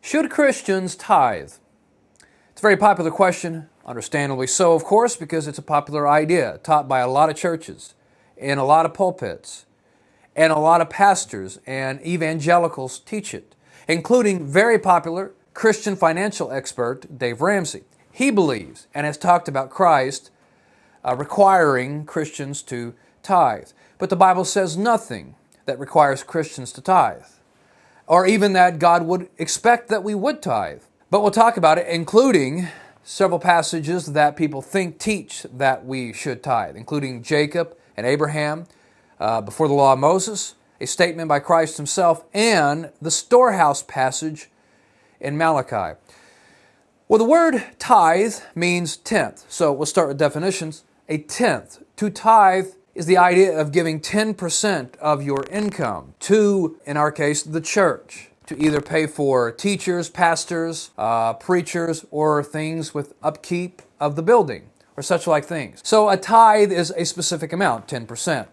Should Christians tithe? It's a very popular question, understandably so, of course, because it's a popular idea taught by a lot of churches, in a lot of pulpits, and a lot of pastors and evangelicals teach it, including very popular Christian financial expert Dave Ramsey. He believes and has talked about Christ requiring Christians to tithe. But the Bible says nothing that requires Christians to tithe, or even that God would expect that we would tithe. But we'll talk about it, including several passages that people think teach that we should tithe, including Jacob and Abraham before the law of Moses, a statement by Christ himself, and the storehouse passage in Malachi. Well, the word tithe means tenth. So we'll start with definitions. A tenth. To tithe is the idea of giving 10% of your income to, in our case, the church, to either pay for teachers, pastors, preachers, or things with upkeep of the building, or such like things. So a tithe is a specific amount, 10%.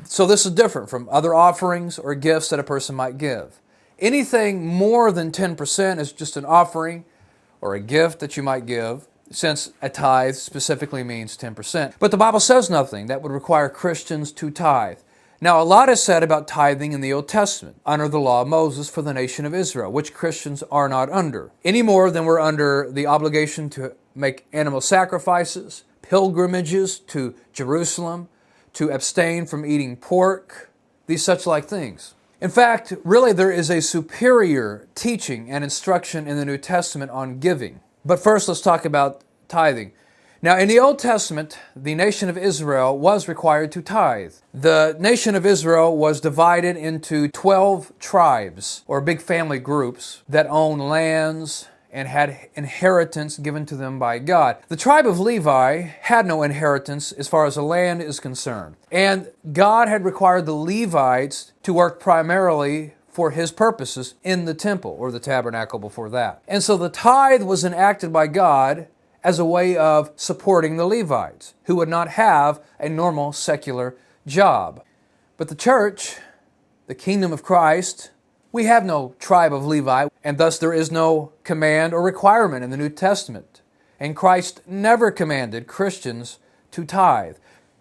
So this is different from other offerings or gifts that a person might give. Anything more than 10% is just an offering or a gift that you might give, since a tithe specifically means 10%. But the Bible says nothing that would require Christians to tithe. Now, a lot is said about tithing in the Old Testament, under the law of Moses for the nation of Israel, which Christians are not under, any more than we're under the obligation to make animal sacrifices, pilgrimages to Jerusalem, to abstain from eating pork, these such like things. In fact, really there is a superior teaching and instruction in the New Testament on giving. But first, let's talk about tithing. Now, in the Old Testament, the nation of Israel was required to tithe. The nation of Israel was divided into 12 tribes, or big family groups, that owned lands and had inheritance given to them by God. The tribe of Levi had no inheritance as far as the land is concerned. And God had required the Levites to work primarily for His purposes in the temple, or the tabernacle before that. And so the tithe was enacted by God as a way of supporting the Levites, who would not have a normal secular job. But the church, the kingdom of Christ, we have no tribe of Levi, and thus there is no command or requirement in the New Testament. And Christ never commanded Christians to tithe.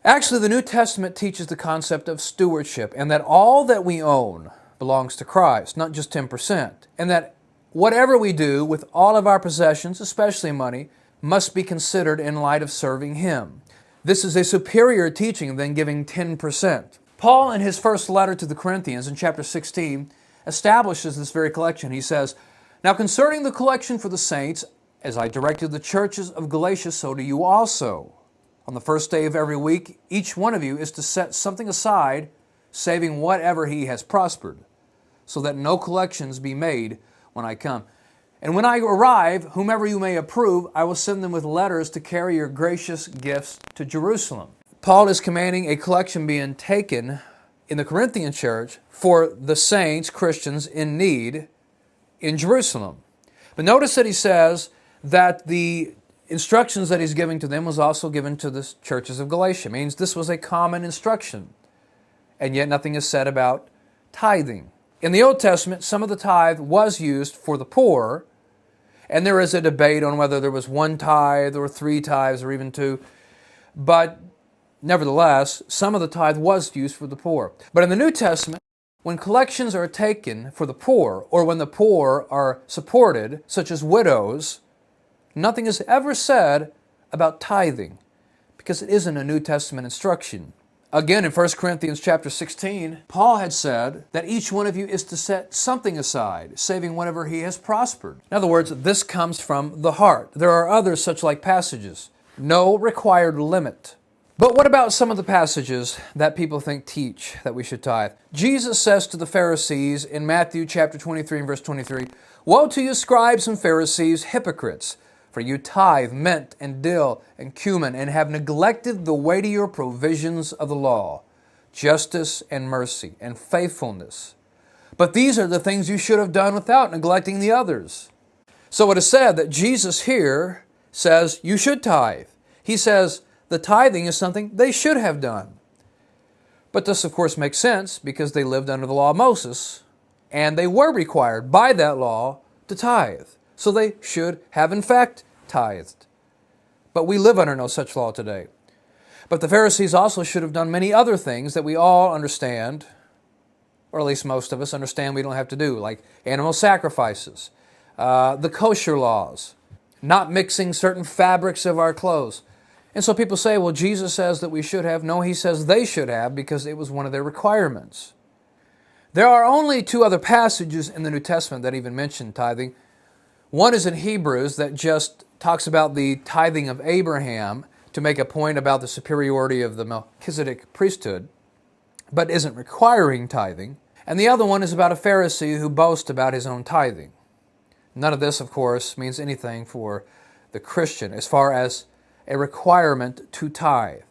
Actually, the New Testament teaches the concept of stewardship, and that all that we own belongs to Christ, not just 10%. And that whatever we do with all of our possessions, especially money, must be considered in light of serving Him. This is a superior teaching than giving 10%. Paul, in his first letter to the Corinthians, in chapter 16, establishes this very collection. He says, "Now concerning the collection for the saints, as I directed the churches of Galatia, so do you also. On the first day of every week, each one of you is to set something aside, saving whatever he has prospered, so that no collections be made when I come. And when I arrive, whomever you may approve, I will send them with letters to carry your gracious gifts to Jerusalem." Paul is commanding a collection being taken in the Corinthian church for the saints, Christians in need in Jerusalem. But notice that he says that the instructions that he's giving to them was also given to the churches of Galatia. It means this was a common instruction. And yet nothing is said about tithing. In the Old Testament, some of the tithe was used for the poor, and there is a debate on whether there was one tithe or three tithes or even two. But nevertheless, some of the tithe was used for the poor. But in the New Testament, when collections are taken for the poor, or when the poor are supported, such as widows, nothing is ever said about tithing, because it isn't a New Testament instruction. Again, in 1 Corinthians chapter 16, Paul had said that each one of you is to set something aside, saving whatever he has prospered. In other words, this comes from the heart. There are others such like passages. No required limit. But what about some of the passages that people think teach that we should tithe? Jesus says to the Pharisees in Matthew chapter 23 and verse 23, "Woe to you, scribes and Pharisees, hypocrites! For you tithe mint and dill and cumin, and have neglected the weightier provisions of the law, justice and mercy and faithfulness. But these are the things you should have done without neglecting the others." So it is said that Jesus here says you should tithe. He says the tithing is something they should have done. But this, of course, makes sense because they lived under the law of Moses, and they were required by that law to tithe. So they should have in fact tithed. But we live under no such law today. But the Pharisees also should have done many other things that we all understand, or at least most of us understand we don't have to do, like animal sacrifices, the kosher laws, not mixing certain fabrics of our clothes. And so people say, well, Jesus says that we should have. No, he says they should have because it was one of their requirements. There are only two other passages in the New Testament that even mention tithing. One is in Hebrews that just talks about the tithing of Abraham to make a point about the superiority of the Melchizedek priesthood, but isn't requiring tithing. And the other one is about a Pharisee who boasts about his own tithing. None of this, of course, means anything for the Christian as far as a requirement to tithe.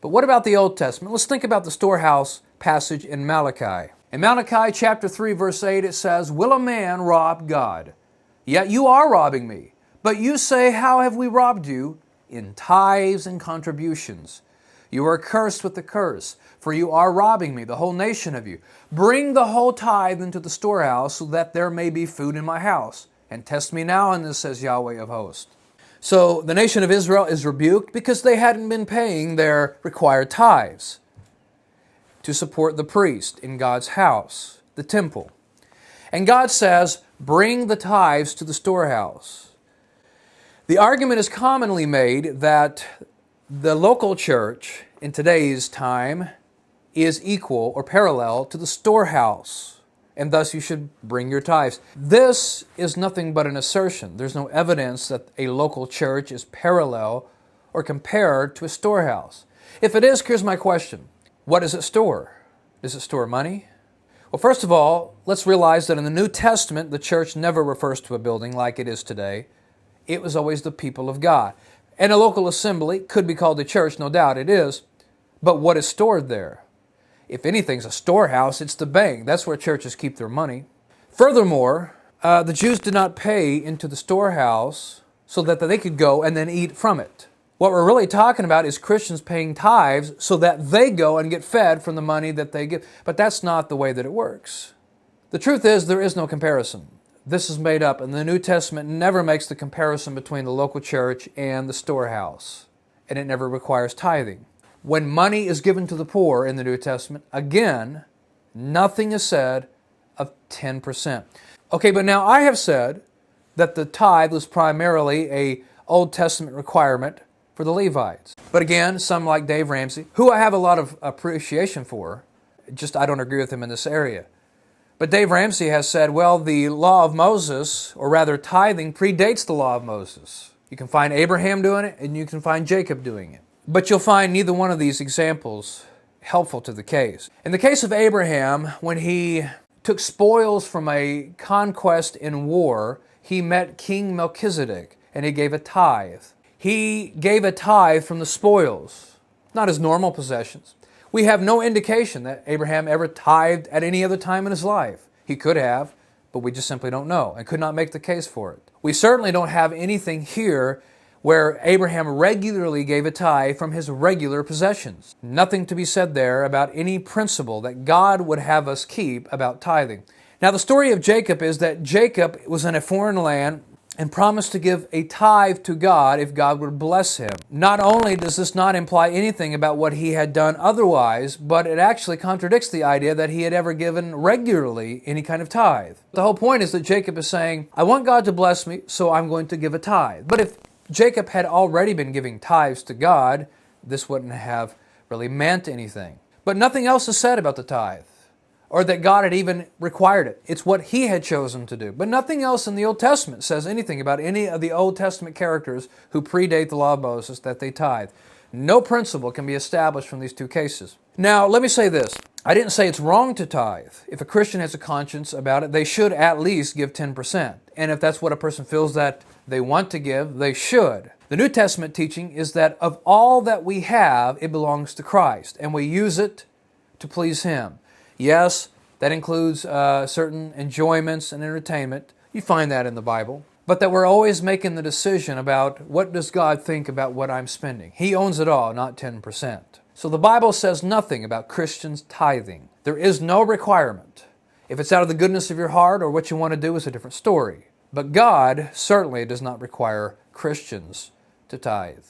But what about the Old Testament? Let's think about the storehouse passage in Malachi. In Malachi chapter 3, verse 8, it says, "Will a man rob God? Yet you are robbing me. But you say, how have we robbed you? In tithes and contributions. You are cursed with the curse, for you are robbing me, the whole nation of you. Bring the whole tithe into the storehouse, so that there may be food in my house. And test me now in this, says Yahweh of hosts." So the nation of Israel is rebuked because they hadn't been paying their required tithes to support the priest in God's house, the temple. And God says, bring the tithes to the storehouse. The argument is commonly made that the local church in today's time is equal or parallel to the storehouse, and thus you should bring your tithes. This is nothing but an assertion. There's no evidence that a local church is parallel or compared to a storehouse. If it is, here's my question. What does it store? Does it store money? Well, first of all, let's realize that in the New Testament, the church never refers to a building like it is today. It was always the people of God. And a local assembly could be called a church, no doubt it is. But what is stored there? If anything's a storehouse, it's the bank. That's where churches keep their money. Furthermore, the Jews did not pay into the storehouse so that they could go and then eat from it. What we're really talking about is Christians paying tithes so that they go and get fed from the money that they give. But that's not the way that it works. The truth is, there is no comparison. This is made up, and the New Testament never makes the comparison between the local church and the storehouse, and it never requires tithing. When money is given to the poor in the New Testament, again, nothing is said of 10%. Okay, but now I have said that the tithe was primarily an Old Testament requirement for the Levites. But again, some like Dave Ramsey, who I have a lot of appreciation for, just I don't agree with him in this area. But Dave Ramsey has said, well, the law of Moses, or rather tithing, predates the law of Moses. You can find Abraham doing it, and you can find Jacob doing it. But you'll find neither one of these examples helpful to the case. In the case of Abraham, when he took spoils from a conquest in war, he met King Melchizedek, and he gave a tithe. He gave a tithe from the spoils, not his normal possessions. We have no indication that Abraham ever tithed at any other time in his life. He could have, but we just simply don't know and could not make the case for it. We certainly don't have anything here where Abraham regularly gave a tithe from his regular possessions. Nothing to be said there about any principle that God would have us keep about tithing. Now, the story of Jacob is that Jacob was in a foreign land and promised to give a tithe to God if God would bless him. Not only does this not imply anything about what he had done otherwise, but it actually contradicts the idea that he had ever given regularly any kind of tithe. The whole point is that Jacob is saying, I want God to bless me, so I'm going to give a tithe. But if Jacob had already been giving tithes to God, this wouldn't have really meant anything. But nothing else is said about the tithe, or that God had even required it. It's what he had chosen to do. But nothing else in the Old Testament says anything about any of the Old Testament characters who predate the law of Moses that they tithe. No principle can be established from these two cases. Now, let me say this. I didn't say it's wrong to tithe. If a Christian has a conscience about it, they should at least give 10%. And if that's what a person feels that they want to give, they should. The New Testament teaching is that of all that we have, it belongs to Christ, and we use it to please Him. Yes, that includes certain enjoyments and entertainment. You find that in the Bible. But that we're always making the decision about what does God think about what I'm spending. He owns it all, not 10%. So the Bible says nothing about Christians tithing. There is no requirement. If it's out of the goodness of your heart or what you want to do is a different story. But God certainly does not require Christians to tithe.